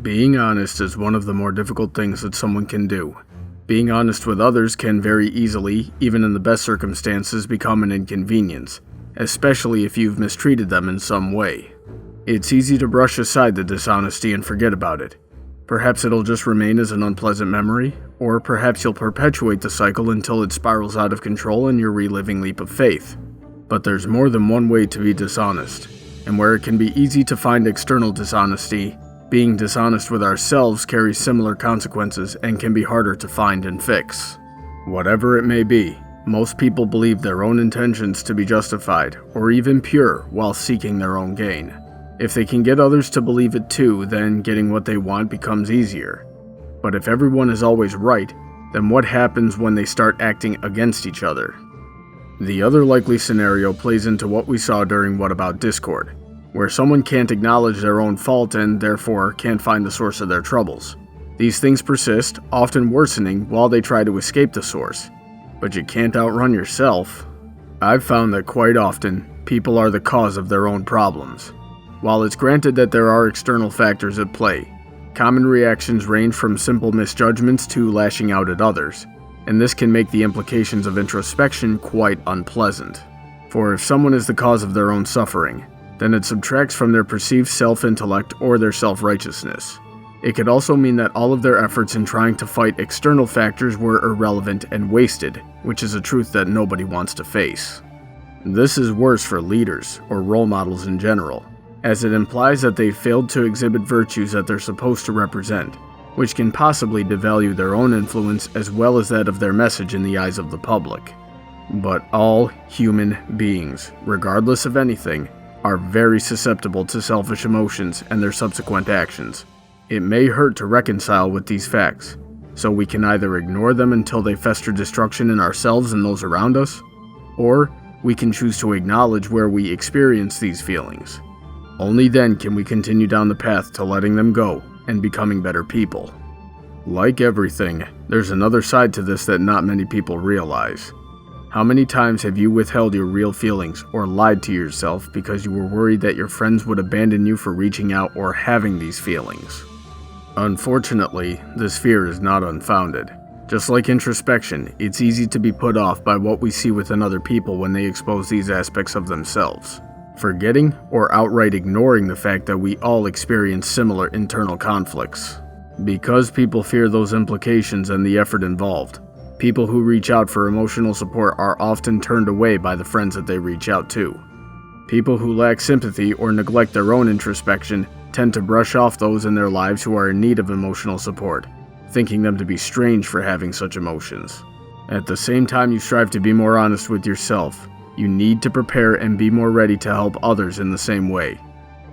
Being honest is one of the more difficult things that someone can do. Being honest with others can very easily, even in the best circumstances, become an inconvenience, especially if you've mistreated them in some way. It's easy to brush aside the dishonesty and forget about it. Perhaps it'll just remain as an unpleasant memory, or perhaps you'll perpetuate the cycle until it spirals out of control and you're reliving leap of faith. But there's more than one way to be dishonest, and where it can be easy to find external dishonesty, being dishonest with ourselves carries similar consequences and can be harder to find and fix. Whatever it may be, most people believe their own intentions to be justified or even pure while seeking their own gain. If they can get others to believe it too, then getting what they want becomes easier. But if everyone is always right, then what happens when they start acting against each other? The other likely scenario plays into what we saw during What About Discord, where someone can't acknowledge their own fault and therefore can't find the source of their troubles. These things persist, often worsening while they try to escape the source. But you can't outrun yourself. I've found that quite often, people are the cause of their own problems. While it's granted that there are external factors at play, common reactions range from simple misjudgments to lashing out at others, and this can make the implications of introspection quite unpleasant. For if someone is the cause of their own suffering, then it subtracts from their perceived self-intellect or their self-righteousness. It could also mean that all of their efforts in trying to fight external factors were irrelevant and wasted, which is a truth that nobody wants to face. This is worse for leaders, or role models in general, as it implies that they failed to exhibit virtues that they're supposed to represent, which can possibly devalue their own influence as well as that of their message in the eyes of the public. But all human beings, regardless of anything, are very susceptible to selfish emotions and their subsequent actions. It may hurt to reconcile with these facts, so we can either ignore them until they fester destruction in ourselves and those around us, or we can choose to acknowledge where we experience these feelings. Only then can we continue down the path to letting them go and becoming better people. Like everything, there's another side to this that not many people realize. How many times have you withheld your real feelings or lied to yourself because you were worried that your friends would abandon you for reaching out or having these feelings? Unfortunately, this fear is not unfounded. Just like introspection, it's easy to be put off by what we see within other people when they expose these aspects of themselves, forgetting or outright ignoring the fact that we all experience similar internal conflicts. Because people fear those implications and the effort involved, people who reach out for emotional support are often turned away by the friends that they reach out to. People who lack sympathy or neglect their own introspection tend to brush off those in their lives who are in need of emotional support, thinking them to be strange for having such emotions. At the same time you strive to be more honest with yourself, you need to prepare and be more ready to help others in the same way.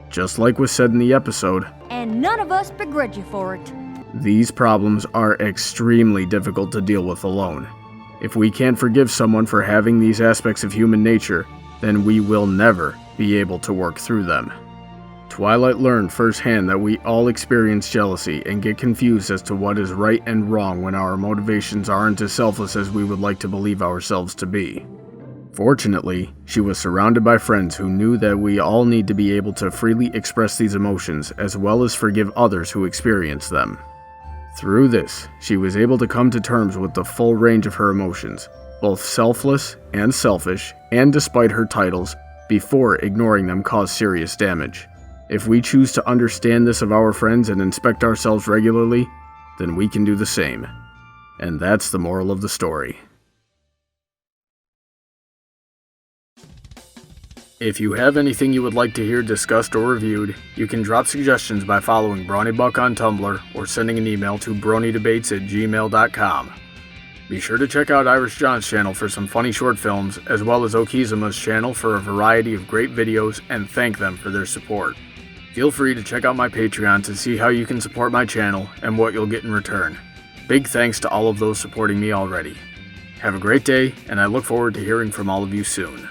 Just like was said in the episode, and none of us begrudge you for it. These problems are extremely difficult to deal with alone. If we can't forgive someone for having these aspects of human nature, then we will never be able to work through them. Twilight learned firsthand that we all experience jealousy and get confused as to what is right and wrong when our motivations aren't as selfless as we would like to believe ourselves to be. Fortunately, she was surrounded by friends who knew that we all need to be able to freely express these emotions as well as forgive others who experience them. Through this, she was able to come to terms with the full range of her emotions, both selfless and selfish, and despite her titles, before ignoring them caused serious damage. If we choose to understand this of our friends and inspect ourselves regularly, then we can do the same. And that's the moral of the story. If you have anything you would like to hear discussed or reviewed, you can drop suggestions by following Brawny on Tumblr or sending an email to bronydebates@gmail.com. Be sure to check out Irish John's channel for some funny short films, as well as Okizuma's channel for a variety of great videos, and thank them for their support. Feel free to check out my Patreon to see how you can support my channel and what you'll get in return. Big thanks to all of those supporting me already. Have a great day, and I look forward to hearing from all of you soon.